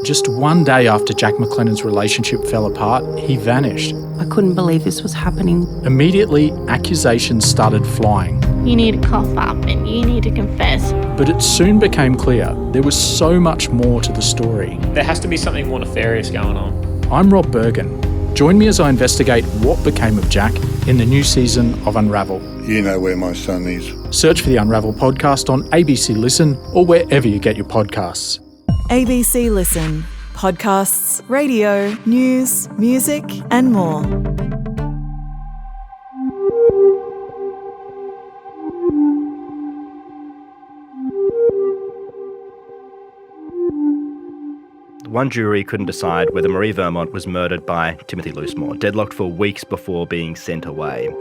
Just one day after Jack McLennan's relationship fell apart, he vanished. I couldn't believe this was happening. Immediately, accusations started flying. You need to cough up and you need to confess. But it soon became clear there was so much more to the story. There has to be something more nefarious going on. I'm Rob Bergen. Join me as I investigate what became of Jack in the new season of Unravel. You know where my son is. Search for the Unravel podcast on ABC Listen or wherever you get your podcasts. ABC Listen. Podcasts, radio, news, music and more. One jury couldn't decide whether Maree Vermont was murdered by Timothy Loosemore, deadlocked for weeks before being sent away.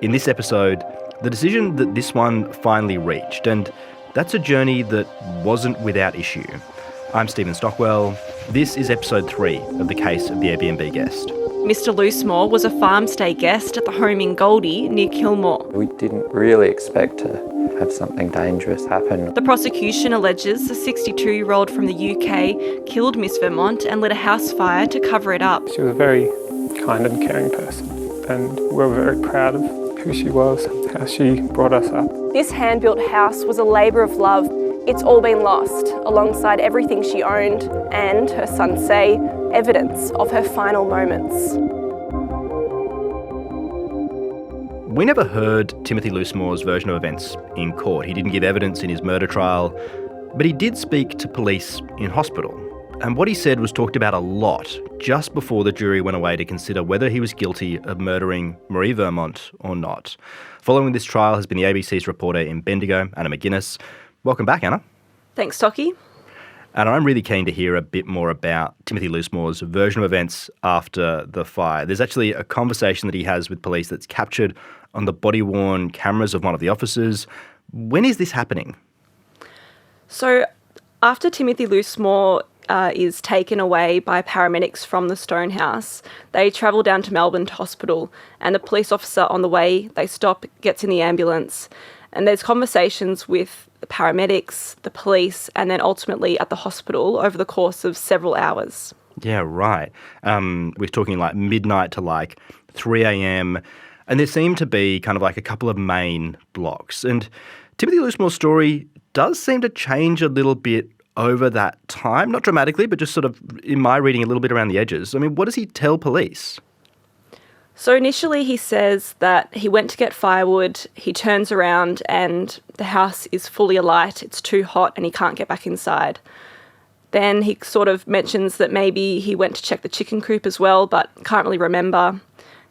In this episode, the decision that this one finally reached, and that's a journey that wasn't without issue. I'm Stephen Stockwell. This is episode 3 of the case of the Airbnb guest. Mr. Loosemore was a farm stay guest at the home in Goldie near Kilmore. We didn't really expect to have something dangerous happen. The prosecution alleges the 62-year-old from the UK killed Miss Vermont and lit a house fire to cover it up. She was a very kind and caring person, and we're very proud of who she was, how she brought us up. This hand-built house was a labour of love. It's all been lost, alongside everything she owned and, her sons say, evidence of her final moments. We never heard Timothy Loosemore's version of events in court. He didn't give evidence in his murder trial, but he did speak to police in hospital. And what he said was talked about a lot just before the jury went away to consider whether he was guilty of murdering Maree Vermont or not. Following this trial has been the ABC's reporter in Bendigo, Anna McGuinness. Welcome back, Anna. Thanks, Tocky. And I'm really keen to hear a bit more about Timothy Loosemore's version of events after the fire. There's actually a conversation that he has with police that's captured on the body-worn cameras of one of the officers. When is this happening? So after Timothy Loosemore is taken away by paramedics from the Stonehouse, they travel down to Melbourne to hospital, and the police officer on the way, they stop, gets in the ambulance, and there's conversations with the paramedics, the police, and then ultimately at the hospital over the course of several hours. Yeah, right. We're talking like midnight to like 3 a.m. And there seem to be kind of like a couple of main blocks. And Timothy Loosemore's story does seem to change a little bit over that time. Not dramatically, but just sort of, in my reading, a little bit around the edges. I mean, what does he tell police? So initially he says that he went to get firewood, he turns around and the house is fully alight, it's too hot and he can't get back inside. Then he sort of mentions that maybe he went to check the chicken coop as well, but can't really remember.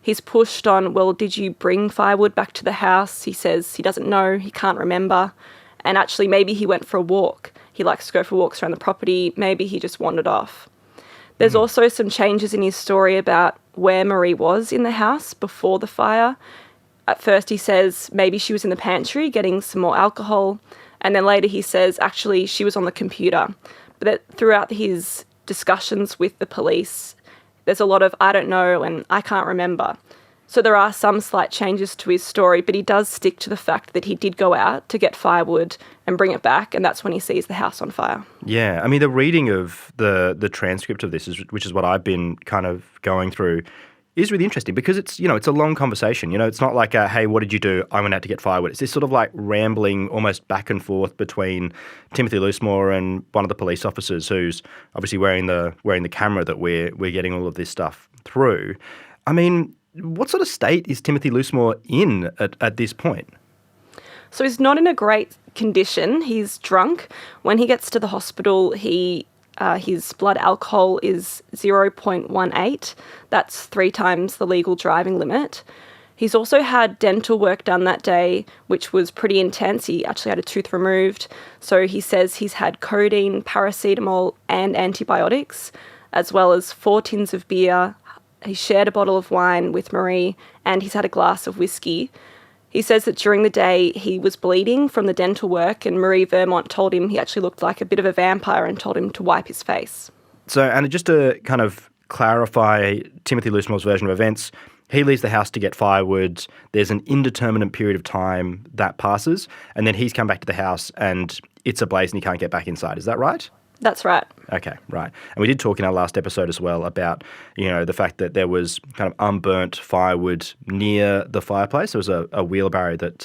He's pushed on, well, did you bring firewood back to the house? He says he doesn't know, he can't remember. And actually maybe he went for a walk. He likes to go for walks around the property, maybe he just wandered off. There's also some changes in his story about where Maree was in the house before the fire. At first he says maybe she was in the pantry getting some more alcohol, and then later he says actually she was on the computer. But that throughout his discussions with the police, there's a lot of I don't know and I can't remember. So there are some slight changes to his story, but he does stick to the fact that he did go out to get firewood and bring it back, and that's when he sees the house on fire. Yeah, I mean, the reading of the transcript of this, which is what I've been kind of going through, is really interesting because it's, it's a long conversation. It's not like, hey, what did you do? I went out to get firewood. It's this sort of like rambling almost back and forth between Timothy Loosemore and one of the police officers who's obviously wearing the camera that we're getting all of this stuff through. I mean, what sort of state is Timothy Loosemore in at this point? So he's not in a great condition. He's drunk. When he gets to the hospital, his blood alcohol is 0.18. That's 3 times the legal driving limit. He's also had dental work done that day, which was pretty intense. He actually had a tooth removed. So he says he's had codeine, paracetamol, and antibiotics, as well as 4 tins of beer. He shared a bottle of wine with Maree, and he's had a glass of whiskey. He says that during the day he was bleeding from the dental work, and Maree Vermont told him he actually looked like a bit of a vampire and told him to wipe his face. So, Anna, just to kind of clarify Timothy Loosemore's version of events, he leaves the house to get firewood. There's an indeterminate period of time that passes, and then he's come back to the house and it's ablaze and he can't get back inside. Is that right? That's right. Okay, right. And we did talk in our last episode as well about, the fact that there was kind of unburnt firewood near the fireplace. There was a wheelbarrow that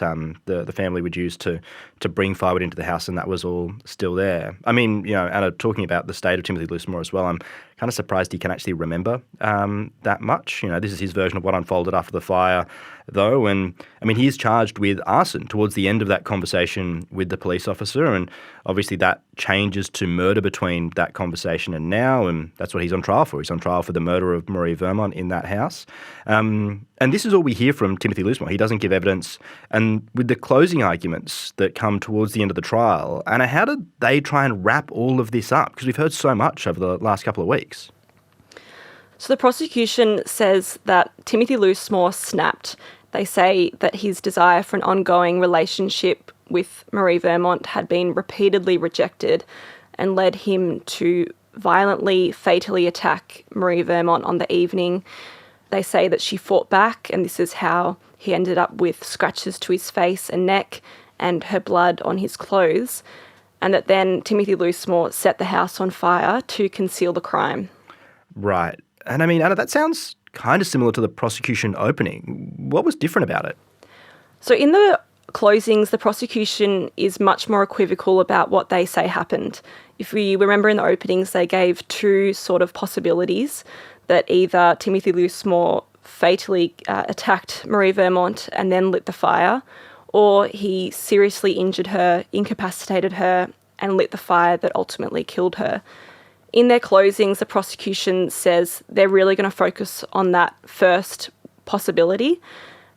the family would use to bring firewood into the house, and that was all still there. I mean, Anna, talking about the state of Timothy Loosemore as well, I'm kind of surprised he can actually remember that much. This is his version of what unfolded after the fire, though. And, I mean, he is charged with arson towards the end of that conversation with the police officer, and obviously that changes to murder between that conversation and now, and that's what he's on trial for. He's on trial for the murder of Maree Vermont in that house. And this is all we hear from Timothy Loosemore. He doesn't give evidence. And with the closing arguments that come towards the end of the trial, Anna, how did they try and wrap all of this up? Because we've heard so much over the last couple of weeks. So the prosecution says that Timothy Loosemore snapped. They say that his desire for an ongoing relationship with Maree Vermont had been repeatedly rejected and led him to violently, fatally attack Maree Vermont on the evening. They say that she fought back, and this is how he ended up with scratches to his face and neck and her blood on his clothes, and that then Timothy Loosemore set the house on fire to conceal the crime. Right. And I mean, Anna, that sounds kind of similar to the prosecution opening. What was different about it? So in the closings, the prosecution is much more equivocal about what they say happened. If we remember in the openings, they gave two sort of possibilities, that either Timothy Loosemore fatally attacked Maree Vermont and then lit the fire, or he seriously injured her, incapacitated her, and lit the fire that ultimately killed her. In their closings, the prosecution says they're really going to focus on that first possibility,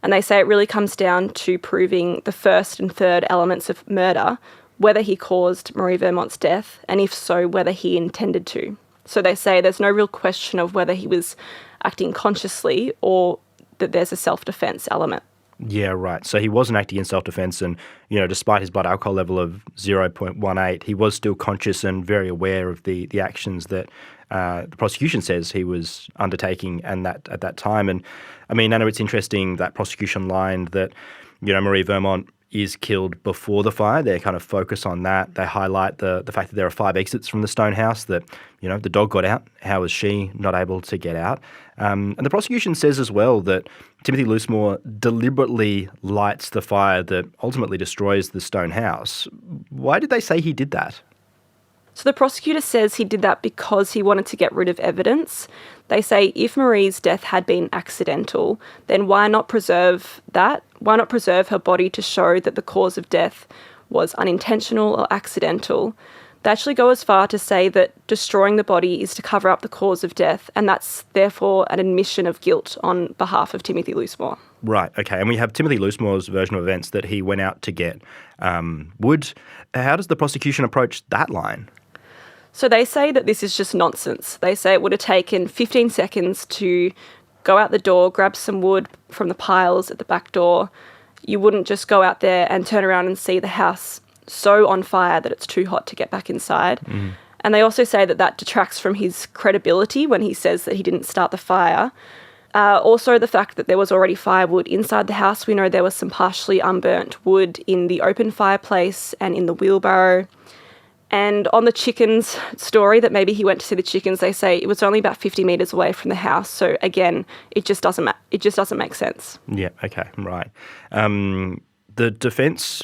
and they say it really comes down to proving the first and third elements of murder, whether he caused Maree Vermont's death, and if so, whether he intended to. So they say there's no real question of whether he was acting consciously or that there's a self-defense element. Yeah, right. So he wasn't acting in self-defense, and, despite his blood alcohol level of 0.18, he was still conscious and very aware of the actions that the prosecution says he was undertaking at that time. And, I mean, Anna, it's interesting, that prosecution line that, Maree Vermont is killed before the fire. They kind of focus on that. They highlight the fact that there are 5 exits from the stone house, that, the dog got out. How was she not able to get out? And the prosecution says as well that Timothy Loosemore deliberately lights the fire that ultimately destroys the stone house. Why did they say he did that? So the prosecutor says he did that because he wanted to get rid of evidence. They say if Maree's death had been accidental, then why not preserve that? Why not preserve her body to show that the cause of death was unintentional or accidental? They actually go as far to say that destroying the body is to cover up the cause of death, and that's therefore an admission of guilt on behalf of Timothy Loosemore. Right, okay. And we have Timothy Loosemore's version of events that he went out to get wood. How does the prosecution approach that line? So they say that this is just nonsense. They say it would have taken 15 seconds to go out the door, grab some wood from the piles at the back door. You wouldn't just go out there and turn around and see the house so on fire that it's too hot to get back inside. Mm. And they also say that that detracts from his credibility when he says that he didn't start the fire. Also, the fact that there was already firewood inside the house. We know there was some partially unburnt wood in the open fireplace and in the wheelbarrow. And on the chickens story, that maybe he went to see the chickens, they say it was only about 50 metres away from the house. So again, it just doesn't make sense. Yeah, okay, right. The defence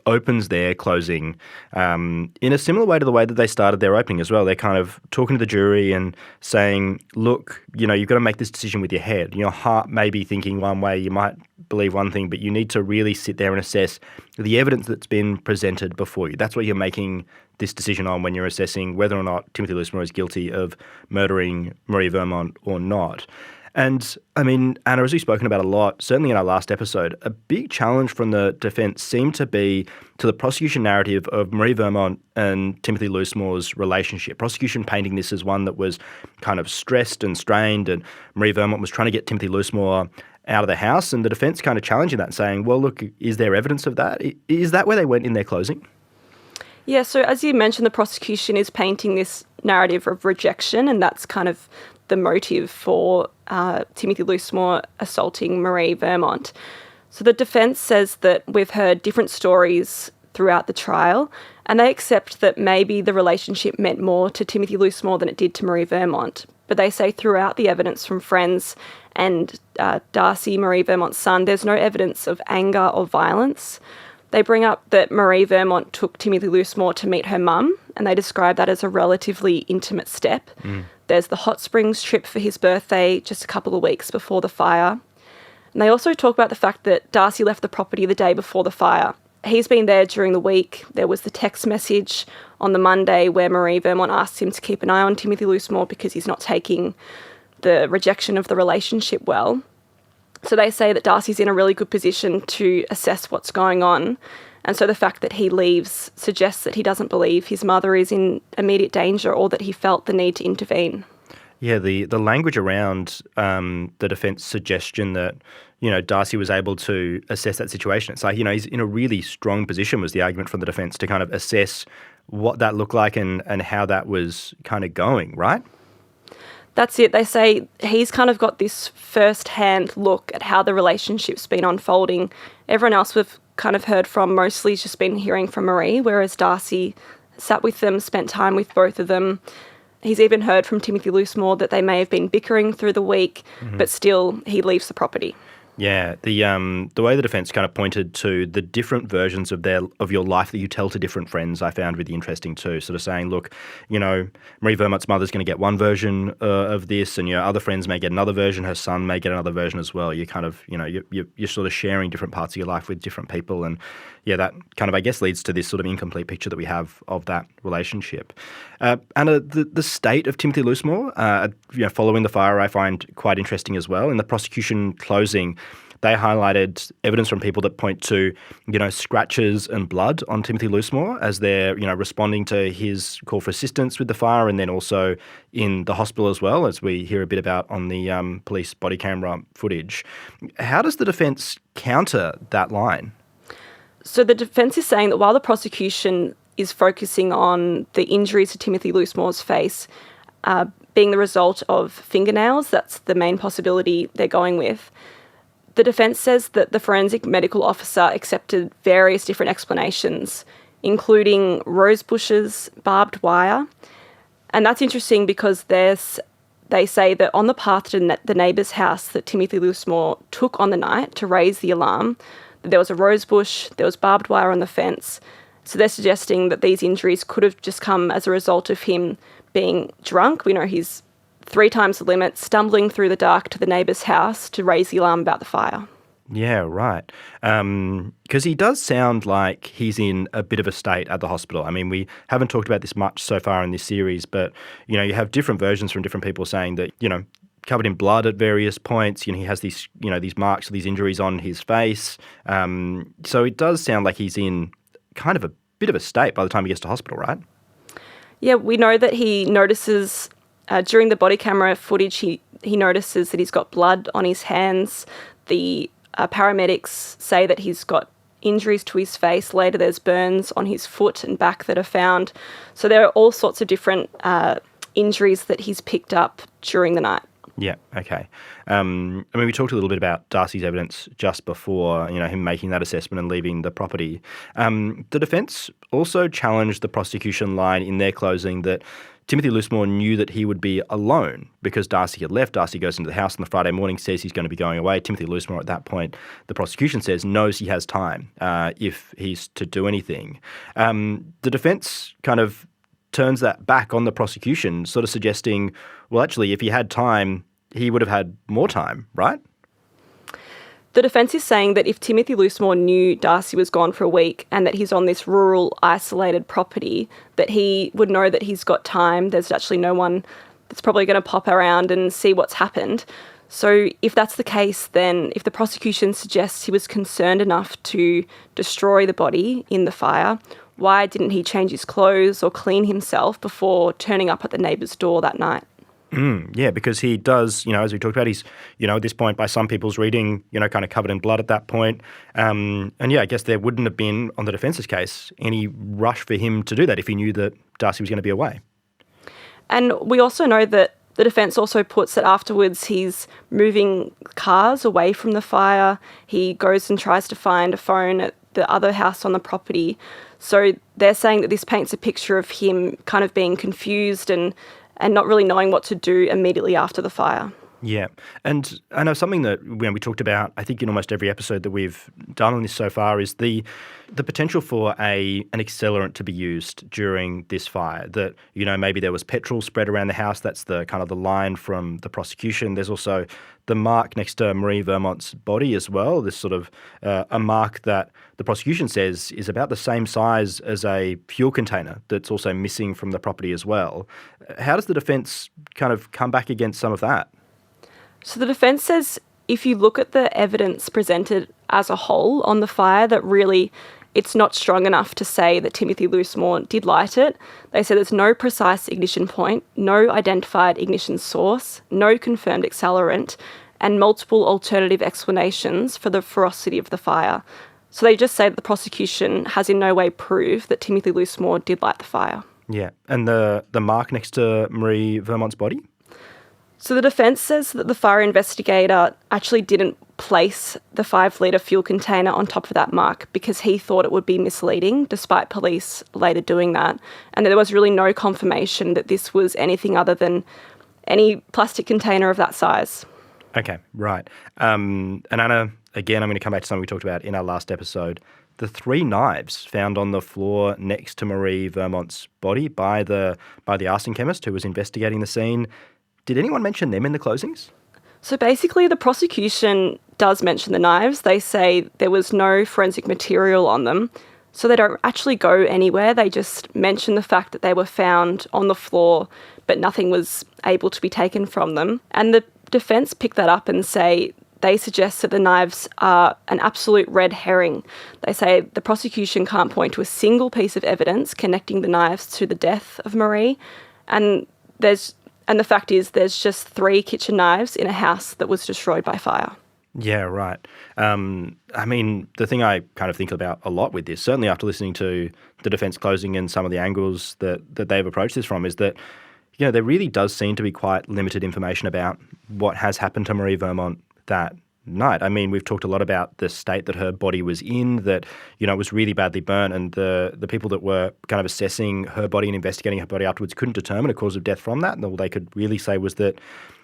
opens their closing in a similar way to the way that they started their opening as well. They're kind of talking to the jury and saying, look, you've got to make this decision with your head. Your heart may be thinking one way, you might believe one thing, but you need to really sit there and assess the evidence that's been presented before you. That's what you're making this decision on when you're assessing whether or not Timothy Loosemore is guilty of murdering Maree Vermont or not. And, I mean, Anna, as we've spoken about a lot, certainly in our last episode, a big challenge from the defence seemed to be to the prosecution narrative of Maree Vermont and Timothy Loosemore's relationship. Prosecution painting this as one that was kind of stressed and strained, and Maree Vermont was trying to get Timothy Loosemore out of the house, and the defence kind of challenging that, saying, well, look, is there evidence of that? Is that where they went in their closing? Yeah, so as you mentioned, the prosecution is painting this narrative of rejection, and that's kind of the motive for Timothy Loosemore assaulting Maree Vermont. So the defence says that we've heard different stories throughout the trial, And they accept that maybe the relationship meant more to Timothy Loosemore than it did to Maree Vermont. But they say throughout the evidence from friends and Darcy, Maree Vermont's son, there's no evidence of anger or violence. They bring up that Maree Vermont took Timothy Loosemore to meet her mum, and they describe that as a relatively intimate step. There's the hot springs trip for his birthday just a couple of weeks before the fire. And they also talk about the fact that Darcy left the property the day before the fire. He's been there during the week. There was the text message on the Monday where Maree Vermont asked him to keep an eye on Timothy Loosemore because he's not taking the rejection of the relationship well. So they say that Darcy's in a really good position to assess what's going on. And so the fact that he leaves suggests that he doesn't believe his mother is in immediate danger or that he felt the need to intervene. Yeah, the language around the defence suggestion that, Darcy was able to assess that situation. It's like, he's in a really strong position, was the argument from the defence, to kind of assess what that looked like and how that was kind of going, right? That's it. They say he's kind of got this first-hand look at how the relationship's been unfolding. Everyone else we've kind of heard from mostly has just been hearing from Maree, whereas Darcy sat with them, spent time with both of them. He's even heard from Timothy Loosemore that they may have been bickering through the week, but still he leaves the property. Yeah, the way the defence kind of pointed to the different versions of your life that you tell to different friends, I found really interesting too. Sort of saying, look, Maree Vermont's mother's going to get one version of this, and your other friends may get another version. Her son may get another version as well. You kind of, you're sort of sharing different parts of your life with different people, and yeah, that kind of, I guess, leads to this sort of incomplete picture that we have of that relationship. Anna, the state of Timothy Loosemore, following the fire, I find quite interesting as well. In the prosecution closing, they highlighted evidence from people that point to, scratches and blood on Timothy Loosemore as they're, responding to his call for assistance with the fire, and then also in the hospital as well, as we hear a bit about on the police body camera footage. How does the defence counter that line? So the defence is saying that while the prosecution is focusing on the injuries to Timothy Loosemore's face being the result of fingernails, that's the main possibility they're going with. The defence says that the forensic medical officer accepted various different explanations, including rose bushes, barbed wire. And that's interesting because they say that on the path to the neighbour's house that Timothy Loosemore took on the night to raise the alarm, there was a rose bush, there was barbed wire on the fence. So they're suggesting that these injuries could have just come as a result of him being drunk. We know he's 3 times the limit, stumbling through the dark to the neighbour's house to raise the alarm about the fire. Yeah, right. Because he does sound like he's in a bit of a state at the hospital. I mean, we haven't talked about this much so far in this series, but, you have different versions from different people saying that, covered in blood at various points. He has these, these marks, these injuries on his face. So it does sound like he's in kind of a bit of a state by the time he gets to hospital, right? Yeah, we know that he notices during the body camera footage, he notices that he's got blood on his hands. The paramedics say that he's got injuries to his face. Later, there's burns on his foot and back that are found. So there are all sorts of different injuries that he's picked up during the night. Yeah, okay. We talked a little bit about Darcy's evidence just before, him making that assessment and leaving the property. The defence also challenged the prosecution line in their closing that Timothy Loosemore knew that he would be alone because Darcy had left. Darcy goes into the house on the Friday morning, says he's going to be going away. Timothy Loosemore at that point, the prosecution says, knows he has time if he's to do anything. The defence kind of turns that back on the prosecution, sort of suggesting, well, actually, if he had time, he would have had more time, right? The defence is saying that if Timothy Loosemore knew Darcy was gone for a week and that he's on this rural, isolated property, that he would know that he's got time. There's actually no one that's probably going to pop around and see what's happened. So if that's the case, then if the prosecution suggests he was concerned enough to destroy the body in the fire, why didn't he change his clothes or clean himself before turning up at the neighbour's door that night? Yeah, because he does, as we talked about, he's, at this point, by some people's reading, kind of covered in blood at that point. And yeah, I guess there wouldn't have been, on the defence's case, any rush for him to do that if he knew that Darcy was going to be away. And we also know that the defence also puts that afterwards he's moving cars away from the fire. He goes and tries to find a phone at the other house on the property. So they're saying that this paints a picture of him kind of being confused and not really knowing what to do immediately after the fire. Yeah. And I know something that we talked about, I think in almost every episode that we've done on this so far, is the potential for an accelerant to be used during this fire. That, maybe there was petrol spread around the house. That's the kind of the line from the prosecution. There's also the mark next to Maree Vermont's body as well. This sort of a mark that the prosecution says is about the same size as a fuel container that's also missing from the property as well. How does the defence kind of come back against some of that? So the defence says if you look at the evidence presented as a whole on the fire, that really it's not strong enough to say that Timothy Loosemore did light it. They say there's no precise ignition point, no identified ignition source, no confirmed accelerant, and multiple alternative explanations for the ferocity of the fire. So they just say that the prosecution has in no way proved that Timothy Loosemore did light the fire. Yeah. And the mark next to Maree Vermont's body? So the defence says that the fire investigator actually didn't place the 5-litre fuel container on top of that mark because he thought it would be misleading, despite police later doing that. And there was really no confirmation that this was anything other than any plastic container of that size. Okay, right. And Anna, again, I'm going to come back to something we talked about in our last episode. The 3 knives found on the floor next to Maree Vermont's body by the arson chemist who was investigating the scene. Did anyone mention them in the closings? So basically, the prosecution does mention the knives. They say there was no forensic material on them, so they don't actually go anywhere. They just mention the fact that they were found on the floor, but nothing was able to be taken from them. And the defence pick that up and say they suggest that the knives are an absolute red herring. They say the prosecution can't point to a single piece of evidence connecting the knives to the death of Maree, and the fact is there's just 3 kitchen knives in a house that was destroyed by fire. Yeah, right. I mean, the thing I kind of think about a lot with this, certainly after listening to the defence closing and some of the angles that they've approached this from, is that, there really does seem to be quite limited information about what has happened to Maree Vermont that night. I mean, we've talked a lot about the state that her body was in, that, it was really badly burnt, and the people that were kind of assessing her body and investigating her body afterwards couldn't determine a cause of death from that. And all they could really say was that,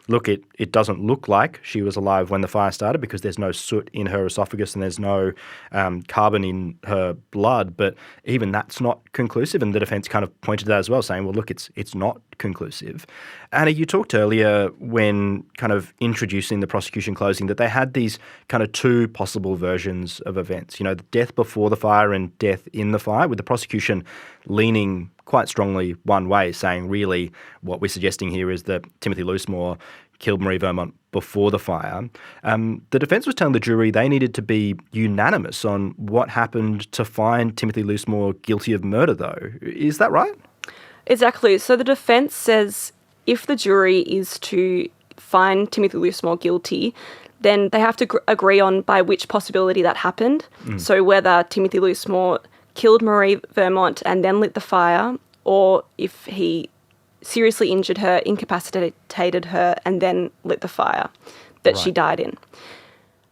look, it doesn't look like she was alive when the fire started because there's no soot in her esophagus and there's no carbon in her blood. But even that's not conclusive, and the defence kind of pointed to that as well, saying, well, look, it's not conclusive. Anna, you talked earlier when kind of introducing the prosecution closing that they had these kind of 2 possible versions of events, the death before the fire and death in the fire, with the prosecution leaning quite strongly one way, saying really what we're suggesting here is that Timothy Loosemore killed Maree Vermont before the fire. The defence was telling the jury they needed to be unanimous on what happened to find Timothy Loosemore guilty of murder, though. Is that right? Exactly. So the defence says if the jury is to find Timothy Loosemore guilty, then they have to agree on by which possibility that happened. So whether Timothy Loosemore killed Maree Vermont and then lit the fire, or if he seriously injured her, incapacitated her, and then lit the fire that she died in.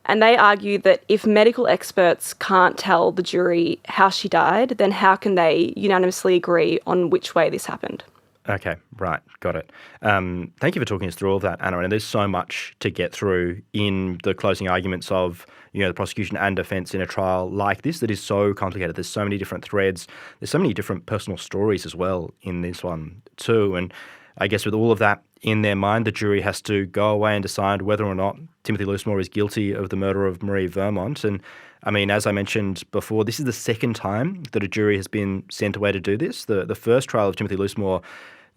And they argue that if medical experts can't tell the jury how she died, then how can they unanimously agree on which way this happened? Okay, right, got it. Thank you for talking us through all of that, Anna. And there's so much to get through in the closing arguments of the prosecution and defence in a trial like this that is so complicated. There's so many different threads. There's so many different personal stories as well in this one too. And I guess with all of that in their mind, the jury has to go away and decide whether or not Timothy Loosemore is guilty of the murder of Maree Vermont. And I mean, as I mentioned before, this is the second time that a jury has been sent away to do this. The first trial of Timothy Loosemore,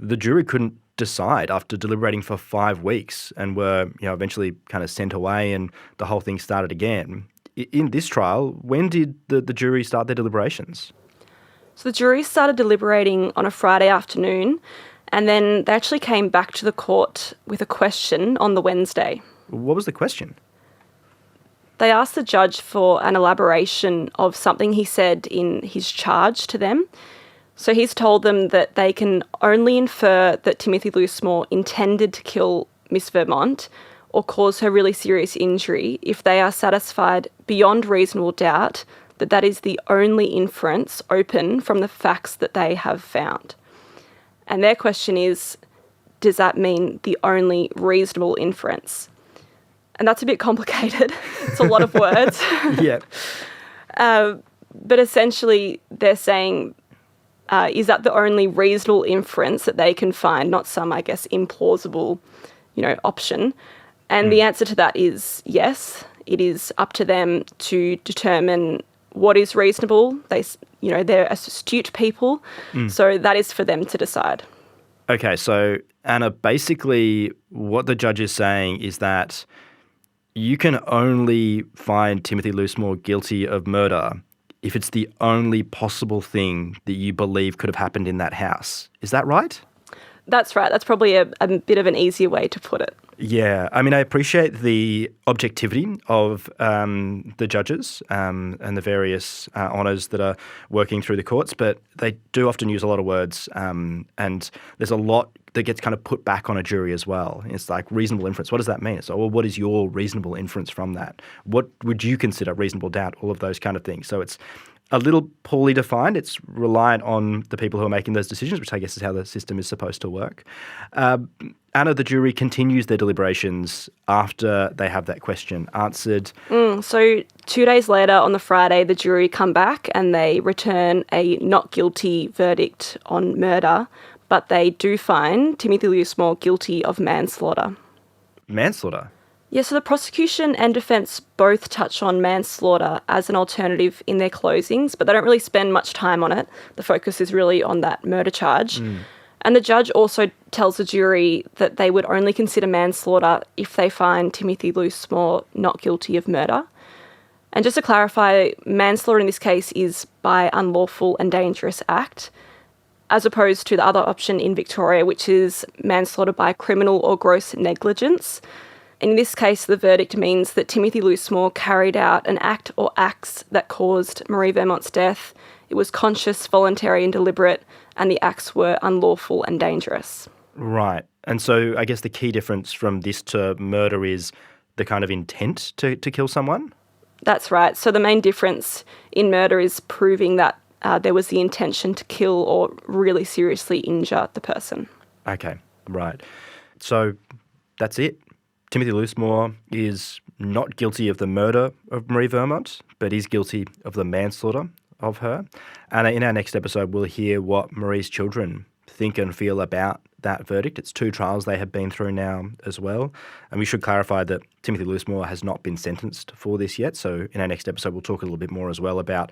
the jury couldn't decide after deliberating for 5 weeks and were, eventually kind of sent away, and the whole thing started again. In this trial, when did the jury start their deliberations? So the jury started deliberating on a Friday afternoon, and then they actually came back to the court with a question on the Wednesday. What was the question? They asked the judge for an elaboration of something he said in his charge to them. So he's told them that they can only infer that Timothy Loosemore intended to kill Miss Vermont or cause her really serious injury if they are satisfied beyond reasonable doubt that that is the only inference open from the facts that they have found. And their question is, does that mean the only reasonable inference? And that's a bit complicated. It's a lot of words. Yeah. But essentially, they're saying, is that the only reasonable inference that they can find, not some, I guess, implausible, option? And the answer to that is yes. It is up to them to determine what is reasonable. They're astute people, so that is for them to decide. Okay, so Anna, basically what the judge is saying is that you can only find Timothy Loosemore guilty of murder if it's the only possible thing that you believe could have happened in that house. Is that right? That's right. That's probably a bit of an easier way to put it. Yeah. I mean, I appreciate the objectivity of the judges and the various honours that are working through the courts, but they do often use a lot of words and there's a lot that gets kind of put back on a jury as well. It's like reasonable inference. What does that mean? So, well, what is your reasonable inference from that? What would you consider reasonable doubt? All of those kind of things. So it's a little poorly defined. It's reliant on the people who are making those decisions, which I guess is how the system is supposed to work. Anna, the jury continues their deliberations after they have that question answered. So 2 days later, on the Friday, the jury come back and they return a not guilty verdict on murder, but they do find Timothy Loosemore guilty of manslaughter. Manslaughter? Yeah, so the prosecution and defence both touch on manslaughter as an alternative in their closings, but they don't really spend much time on it. The focus is really on that murder charge. And the judge also tells the jury that they would only consider manslaughter if they find Timothy Loosemore not guilty of murder. And just to clarify, manslaughter in this case is by unlawful and dangerous act, as opposed to the other option in Victoria, which is manslaughter by criminal or gross negligence. In this case, the verdict means that Timothy Loosemore carried out an act or acts that caused Maree Vermont's death. It was conscious, voluntary and deliberate, and the acts were unlawful and dangerous. Right. And so I guess the key difference from this to murder is the kind of intent to kill someone? That's right. So the main difference in murder is proving that there was the intention to kill or really seriously injure the person. Okay, right. So that's it. Timothy Loosemore is not guilty of the murder of Maree Vermont, but is guilty of the manslaughter of her. And in our next episode, we'll hear what Maree's children think and feel about that verdict. It's 2 trials they have been through now as well. And we should clarify that Timothy Loosemore has not been sentenced for this yet. So in our next episode, we'll talk a little bit more as well about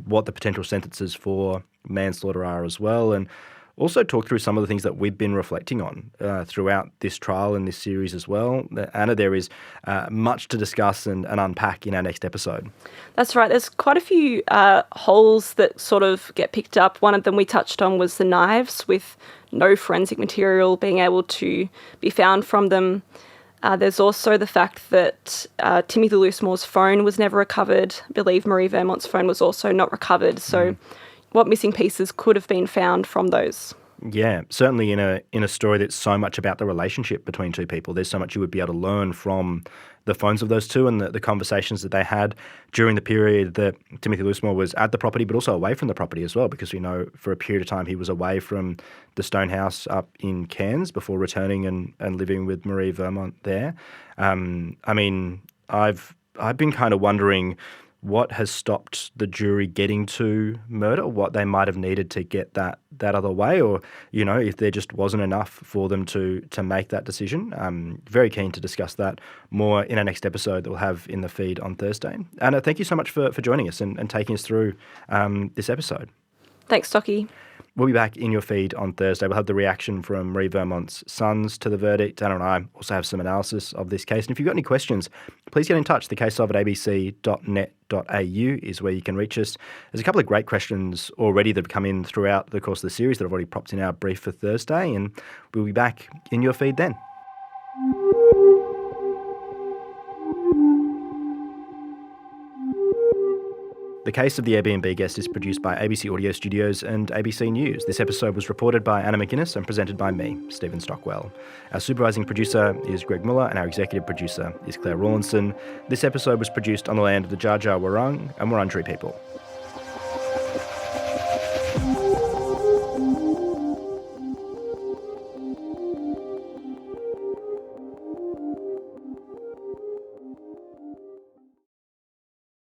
what the potential sentences for manslaughter are as well, and also talk through some of the things that we've been reflecting on throughout this trial and this series as well. Anna, there is much to discuss and unpack in our next episode. That's right. There's quite a few holes that sort of get picked up. One of them we touched on was the knives, with no forensic material being able to be found from them. There's also the fact that Timothy Loosemore's phone was never recovered. I believe Maree Vermont's phone was also not recovered. So what missing pieces could have been found from those? Yeah, certainly in a story that's so much about the relationship between 2 people, there's so much you would be able to learn from the phones of those 2 and the conversations that they had during the period that Timothy Loosemore was at the property, but also away from the property as well, because we know for a period of time he was away from the stone house up in Cairns before returning and living with Maree Vermont there. I mean, I've been kind of wondering what has stopped the jury getting to murder, what they might have needed to get that other way, or, if there just wasn't enough for them to make that decision. I'm very keen to discuss that more in our next episode that we'll have in the feed on Thursday. Anna, thank you so much for joining us and taking us through this episode. Thanks, Stocky. We'll be back in your feed on Thursday. We'll have the reaction from Maree Vermont's sons to the verdict. Anna and I also have some analysis of this case. And if you've got any questions, please get in touch. thecaseof@abc.net.au is where you can reach us. There's a couple of great questions already that have come in throughout the course of the series that I've already propped in our brief for Thursday, and we'll be back in your feed then. The Case of the Airbnb Guest is produced by ABC Audio Studios and ABC News. This episode was reported by Anna McGuinness and presented by me, Stephen Stockwell. Our supervising producer is Greg Muller and our executive producer is Claire Rawlinson. This episode was produced on the land of the Dja Dja Wurrung and Wurundjeri people.